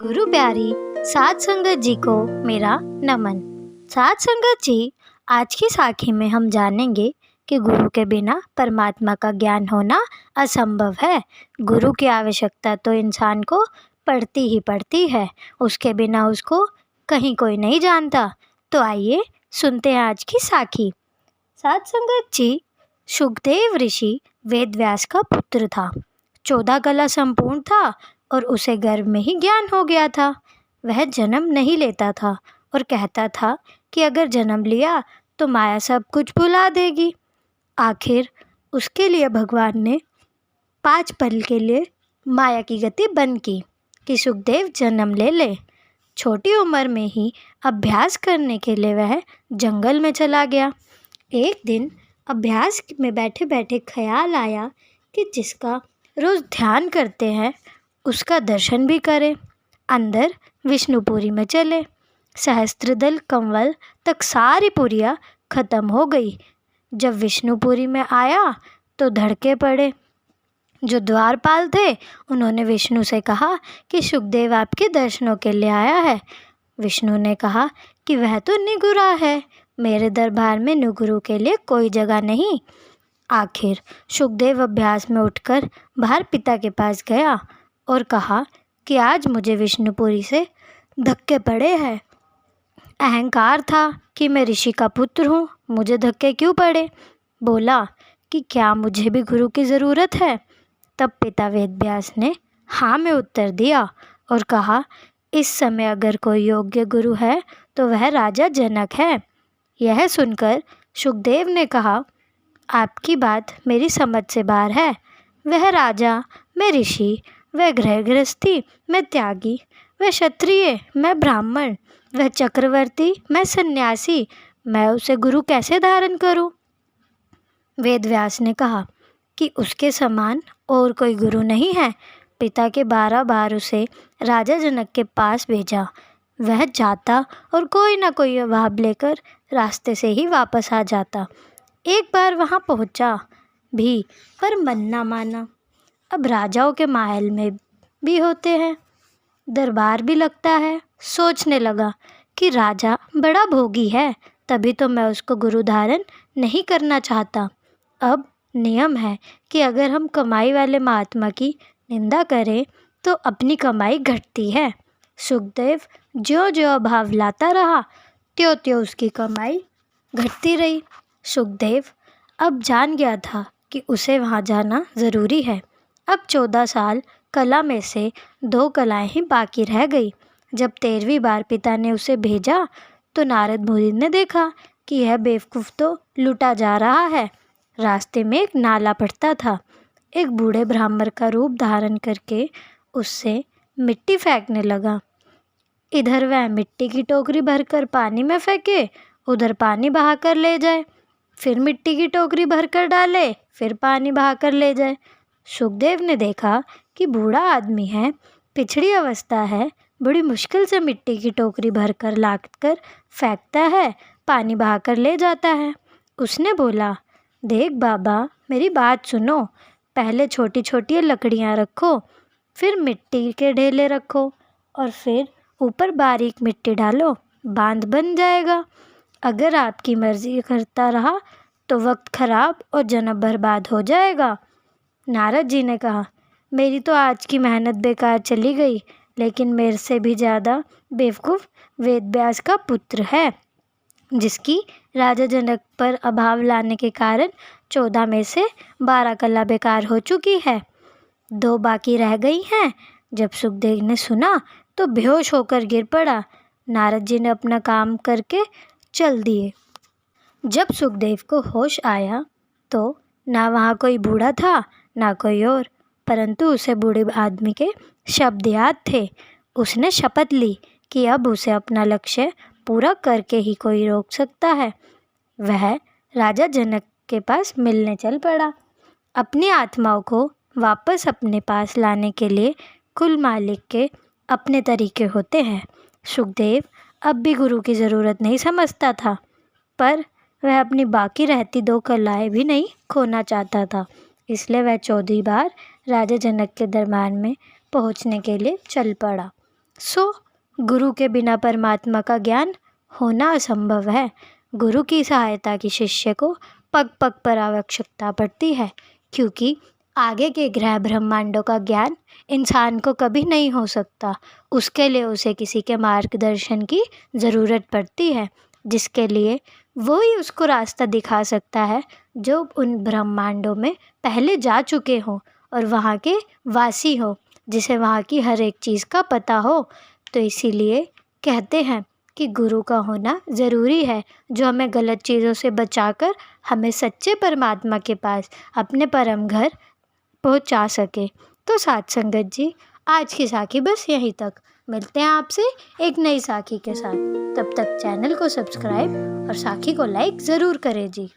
गुरु प्यारी साध संगत जी को मेरा नमन। साध संगत जी, आज की साखी में हम जानेंगे कि गुरु के बिना परमात्मा का ज्ञान होना असंभव है। गुरु की आवश्यकता तो इंसान को पड़ती ही पड़ती है, उसके बिना उसको कहीं कोई नहीं जानता। तो आइए सुनते हैं आज की साखी। साध संगत जी, शुकदेव ऋषि वेद व्यास का पुत्र था। 14 कला संपूर्ण था और उसे गर्भ में ही ज्ञान हो गया था। वह जन्म नहीं लेता था और कहता था कि अगर जन्म लिया तो माया सब कुछ भुला देगी। आखिर उसके लिए भगवान ने 5 पल के लिए माया की गति बंद की कि शुकदेव जन्म ले ले। छोटी उम्र में ही अभ्यास करने के लिए वह जंगल में चला गया। एक दिन अभ्यास में बैठे बैठे ख्याल आया कि जिसका रोज़ ध्यान करते हैं उसका दर्शन भी करें। अंदर विष्णुपुरी में चले। सहस्त्रदल कंवल तक सारी पुरियाँ खत्म हो गई। जब विष्णुपुरी में आया तो धड़के पड़े। जो द्वारपाल थे उन्होंने विष्णु से कहा कि शुकदेव आपके दर्शनों के लिए आया है। विष्णु ने कहा कि वह तो निगुरा है, मेरे दरबार में निगुरु के लिए कोई जगह नहीं। आखिर शुकदेव अभ्यास में उठकर बाहर पिता के पास गया और कहा कि आज मुझे विष्णुपुरी से धक्के पड़े हैं। अहंकार था कि मैं ऋषि का पुत्र हूँ, मुझे धक्के क्यों पड़े। बोला कि क्या मुझे भी गुरु की ज़रूरत है। तब पिता वेद व्यास ने हाँ में उत्तर दिया और कहा, इस समय अगर कोई योग्य गुरु है तो वह राजा जनक है। यह सुनकर शुकदेव ने कहा, आपकी बात मेरी समझ से बाहर है। वह राजा, मैं ऋषि, वह गृहस्थी, मैं त्यागी, वह क्षत्रिय, मैं ब्राह्मण, वह चक्रवर्ती, मैं सन्यासी, मैं उसे गुरु कैसे धारण करूं? वेद व्यास ने कहा कि उसके समान और कोई गुरु नहीं है। पिता के 12 बार उसे राजा जनक के पास भेजा। वह जाता और कोई ना कोई अभाव लेकर रास्ते से ही वापस आ जाता। एक बार वहाँ पहुँचा भी पर मन ना माना। अब राजाओं के महल में भी होते हैं, दरबार भी लगता है। सोचने लगा कि राजा बड़ा भोगी है, तभी तो मैं उसको गुरु धारण नहीं करना चाहता। अब नियम है कि अगर हम कमाई वाले महात्मा की निंदा करें तो अपनी कमाई घटती है। शुकदेव ज्यों ज्यों अभाव लाता रहा त्यों त्यों उसकी कमाई घटती रही। शुकदेव अब जान गया था कि उसे वहाँ जाना ज़रूरी है। अब 14 साल कला में से 2 कलाएं ही बाकी रह गई। जब 13वीं बार पिता ने उसे भेजा तो नारद मुनि ने देखा कि यह बेवकूफ़ तो लूटा जा रहा है। रास्ते में एक नाला पड़ता था। एक बूढ़े ब्राह्मण का रूप धारण करके उससे मिट्टी फेंकने लगा। इधर वह मिट्टी की टोकरी भरकर पानी में फेंके, उधर पानी बहाकर ले जाए, फिर मिट्टी की टोकरी भरकर डाले, फिर पानी बहाकर ले जाए। शुकदेव ने देखा कि बूढ़ा आदमी है, पिछड़ी अवस्था है, बड़ी मुश्किल से मिट्टी की टोकरी भरकर लाकर फेंकता है, पानी बहाकर ले जाता है। उसने बोला, देख बाबा, मेरी बात सुनो। पहले छोटी छोटी लकड़ियाँ रखो, फिर मिट्टी के ढेले रखो और फिर ऊपर बारीक मिट्टी डालो, बांध बन जाएगा। अगर आपकी मर्ज़ी करता रहा तो वक्त ख़राब और जन्म बर्बाद हो जाएगा। नारद जी ने कहा, मेरी तो आज की मेहनत बेकार चली गई, लेकिन मेरे से भी ज़्यादा बेवकूफ़ वेद व्यास का पुत्र है, जिसकी राजा जनक पर अभाव लाने के कारण 14 में से 12 कला बेकार हो चुकी है, 2 बाकी रह गई हैं। जब शुकदेव ने सुना तो बेहोश होकर गिर पड़ा। नारद जी ने अपना काम करके चल दिए। जब शुकदेव को होश आया तो ना वहाँ कोई बूढ़ा था ना कोई और, परंतु उसे बूढ़े आदमी के शब्द याद थे। उसने शपथ ली कि अब उसे अपना लक्ष्य पूरा करके ही कोई रोक सकता है। वह राजा जनक के पास मिलने चल पड़ा। अपनी आत्माओं को वापस अपने पास लाने के लिए कुल मालिक के अपने तरीके होते हैं। शुकदेव अब भी गुरु की ज़रूरत नहीं समझता था, पर वह अपनी बाकी रहती 2 कलाएं भी नहीं खोना चाहता था। इसलिए वह 14वीं बार राजा जनक के दरबार में पहुंचने के लिए चल पड़ा। सो गुरु के बिना परमात्मा का ज्ञान होना असंभव है। गुरु की सहायता की शिष्य को पग पग पर आवश्यकता पड़ती है, क्योंकि आगे के ग्रह ब्रह्मांडों का ज्ञान इंसान को कभी नहीं हो सकता। उसके लिए उसे किसी के मार्गदर्शन की ज़रूरत पड़ती है, जिसके लिए वो ही उसको रास्ता दिखा सकता है जो उन ब्रह्मांडों में पहले जा चुके हों और वहाँ के वासी हो, जिसे वहाँ की हर एक चीज़ का पता हो। तो इसीलिए कहते हैं कि गुरु का होना ज़रूरी है, जो हमें गलत चीज़ों से बचाकर हमें सच्चे परमात्मा के पास, अपने परम घर पहुंचा सके। तो साथ संगत जी, आज की साखी बस यहीं तक। मिलते हैं आपसे एक नई साखी के साथ। तब तक चैनल को सब्सक्राइब और साखी को लाइक ज़रूर करें जी।